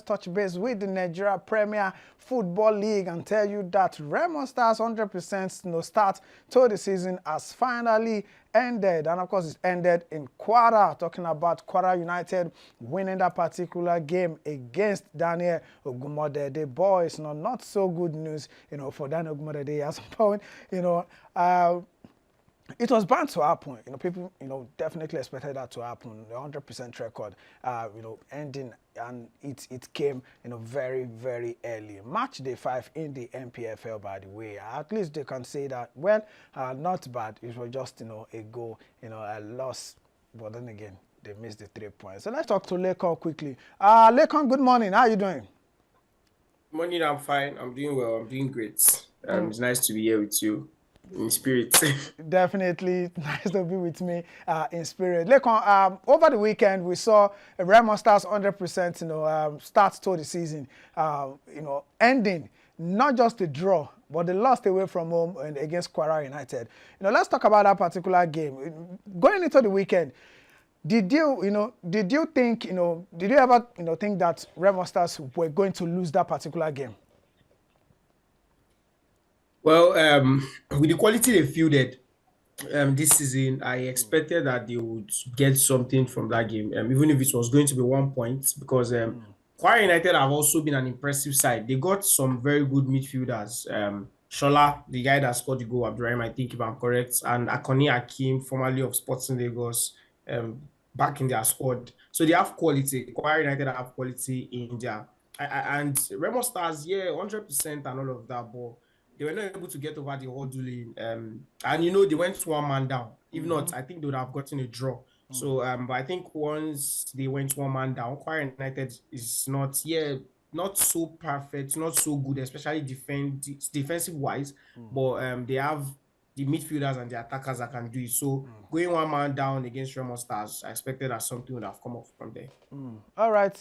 touch base with the Nigeria Premier Football League and tell you that Remo Stars 100% start to the season has finally ended. And of course, it's ended in Kwara. Talking about Kwara United winning that particular game against Daniel Omoboye. The boys, not so good news, for Daniel Omoboye at some point, it was bound to happen. People, definitely expected that to happen. The 100% record, ending, and it came, very, very early. Match day 5 in the MPFL, by the way. At least they can say that, well, not bad. It was just, a goal, a loss. But then again, they missed the 3 points. So let's talk to Lekan quickly. Lekan, good morning. How are you doing? Morning, I'm fine. I'm doing well. I'm doing great. It's nice to be here with you in spirit. Definitely nice to be with me in spirit. Lekan, over the weekend we saw Remo Stars 100% start to the season, ending not just a draw, but they lost away from home and against Kwara United. Let's talk about that particular game. Going into the weekend, did you think, did you ever, think that Remo Stars were going to lose that particular game? Well, with the quality they fielded this season, I expected that they would get something from that game, even if it was going to be 1 point, because Kwara United have also been an impressive side. They got some very good midfielders. Shola, the guy that scored the goal, Abdurrahim, I think, if I'm correct, and Akoni Akim, formerly of Sporting Lagos, back in their squad. So they have quality. Kwara United have quality in their and Remo Stars, 100% and all of that, but they were not able to get over the hurdle. And they went one man down. If not, I think they would have gotten a draw. So, but I think once they went one man down, Kwara United is not so perfect, not so good, especially defensive wise. But they have the midfielders and the attackers that can do it. So going one man down against Remo Stars, I expected that something would have come up from there. All right.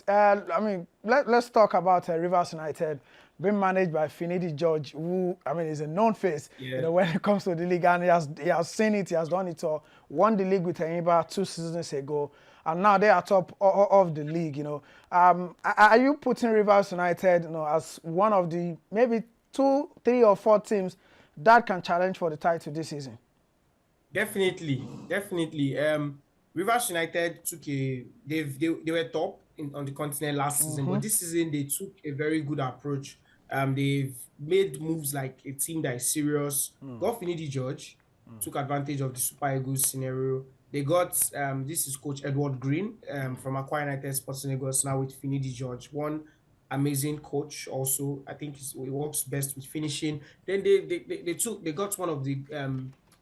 Let's talk about Rivers United being managed by Finidi George, who, is a known face, when it comes to the league. And he has seen it, he has done it all. Won the league with Enyimba 2 seasons ago. And now they are top of the league, Are you putting Rivers United, as one of the maybe 2, 3, or 4 teams that can challenge for the title this season? Definitely. Rivers United they were top on the continent last season, but this season they took a very good approach. They've made moves like a team that is serious. Got Finidi George, took advantage of the Super Eagles scenario. They got this is Coach Edward Green from Akwa United Sporting Lagos, now with Finidi George. One amazing coach also. I think he works best with finishing. Then they got one of the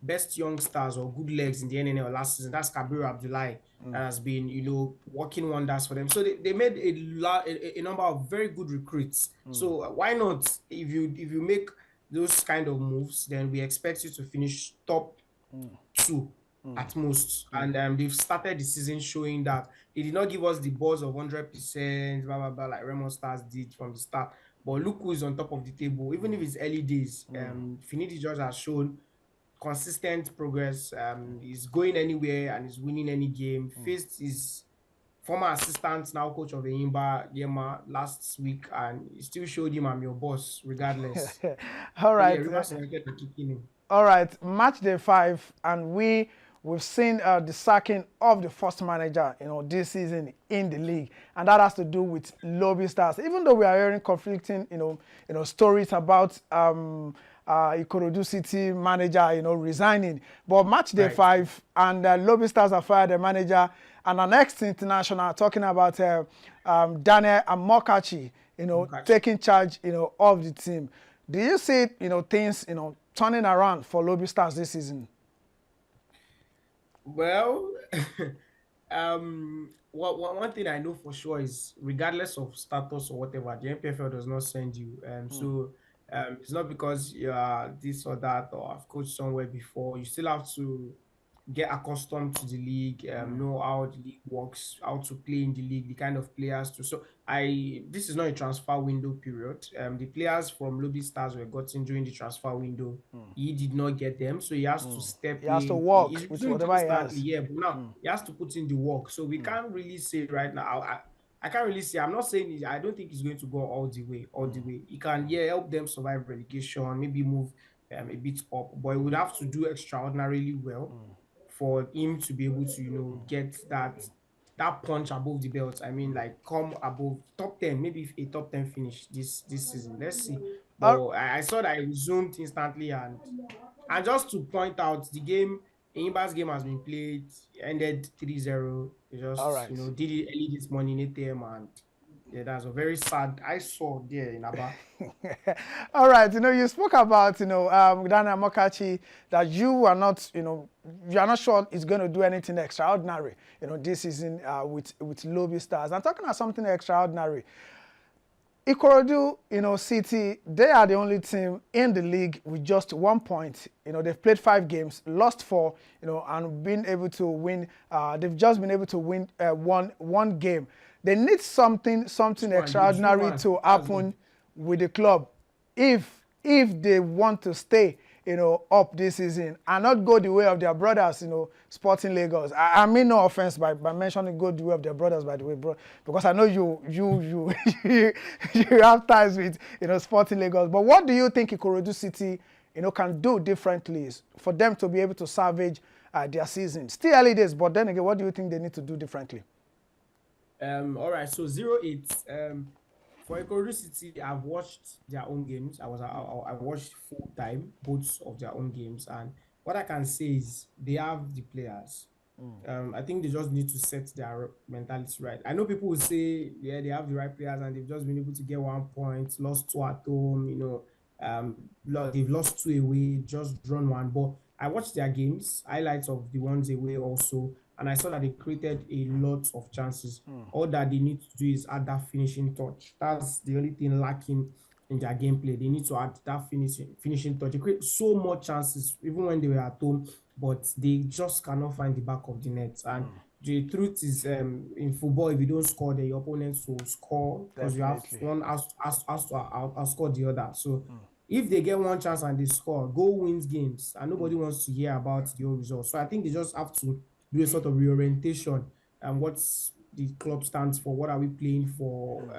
best young stars or good legs in the NNL last season. That's Kabiru Abdullahi. That has been, working wonders for them. So they made a number of very good recruits. So why not, if you make those kind of moves, then we expect you to finish top 2 at most. And they've started the season showing that they did not give us the buzz of 100%, blah, blah, blah, like Remo Stars did from the start. But look who is on top of the table. Even if it's early days, Finidi George has shown consistent progress. He's going anywhere and he's winning any game. Faced his former assistant, now coach of Enyimba, Yema, last week, and he still showed him, I'm your boss, regardless. All right. Rivers United are kicking him. All right, match day 5, and we've seen the sacking of the first manager, this season in the league, and that has to do with Lobby Stars. Even though we are hearing conflicting, stories about Ikorodu City manager, resigning, but match day 5, and Lobby Stars have fired the manager, and our next international talking about Daniel Amokachi, taking charge, of the team. Do you see, things, turning around for Lobby Stars this season? Well, one thing I know for sure is, regardless of status or whatever, the MPFL does not send you. So it's not because you are this or that or have coached somewhere before. You still have to get accustomed to the league, know how the league works, how to play in the league, the kind of players to. So this is not a transfer window period. The players from Lobby Stars were gotten during the transfer window. He did not get them, so he has to step in. He has to work with doing whatever he has. but now he has to put in the work. So we can't really say right now. I can't really say. I'm not saying I don't think he's going to go all the way. He can, yeah, help them survive relegation, maybe move a bit up, but he would have to do extraordinarily well for him to be able to, get that punch above the belt. I mean, like come above top 10, maybe a top 10 finish this season. Let's see. Uh, But I saw that he resumed instantly, and just to point out the game, Imba's game has been played, ended 3-0. They all just, right. did it early this morning, 8 a.m. And yeah, that's a very sad I saw there in Aba. All right, you spoke about, Dana Mokachi, that you are not, you are not sure it's going to do anything extraordinary, this season with Lobby Stars. I'm talking about something extraordinary. Ikorodu, City, they are the only team in the league with just 1 point. They've played 5 games, lost 4, and been able to win. They've just been able to win one game. They need something extraordinary to happen with the club if they want to stay, up this season and not go the way of their brothers, Sporting Lagos. I mean no offense by mentioning go the way of their brothers, by the way, bro, because I know you you have ties with, Sporting Lagos. But what do you think Ikorodu City, can do differently for them to be able to salvage their season? Still early days, but then again, what do you think they need to do differently? All right, so 0-8. For Ikorodu City, I've watched their own games. I watched full time both of their own games, and what I can say is they have the players. I think they just need to set their mentality right. I know people will say, yeah, they have the right players and they've just been able to get 1 point, lost 2 at home, they've lost 2 away, just drawn 1. But I watched their games, highlights of the ones away also, and I saw that they created a lot of chances. All that they need to do is add that finishing touch. That's the only thing lacking in their gameplay. They need to add that finishing touch. They create so much chances, even when they were at home, but they just cannot find the back of the net. And the truth is, in football, if you don't score, then your opponents will score because you have one has to outscore the other. So if they get one chance and they score, goal wins games, and nobody wants to hear about the old results. So I think they just have to do a sort of reorientation and what's the club stands for, what are we playing for,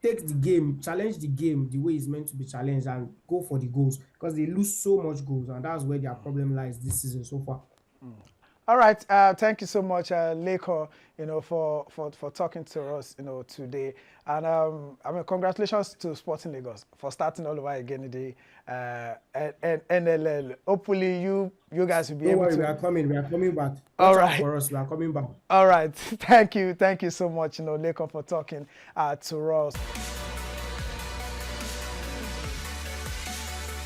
take the game, challenge the game the way it's meant to be challenged, and go for the goals, because they lose so much goals, and that's where their problem lies this season so far. All right, thank you so much, Lekan, for talking to us, today. And I mean, congratulations to Sporting Lagos for starting all over again in the NLL. Hopefully, you guys will be able to. We are coming back. All right, for us, we are coming back. All right, thank you so much, Lekan, for talking to us.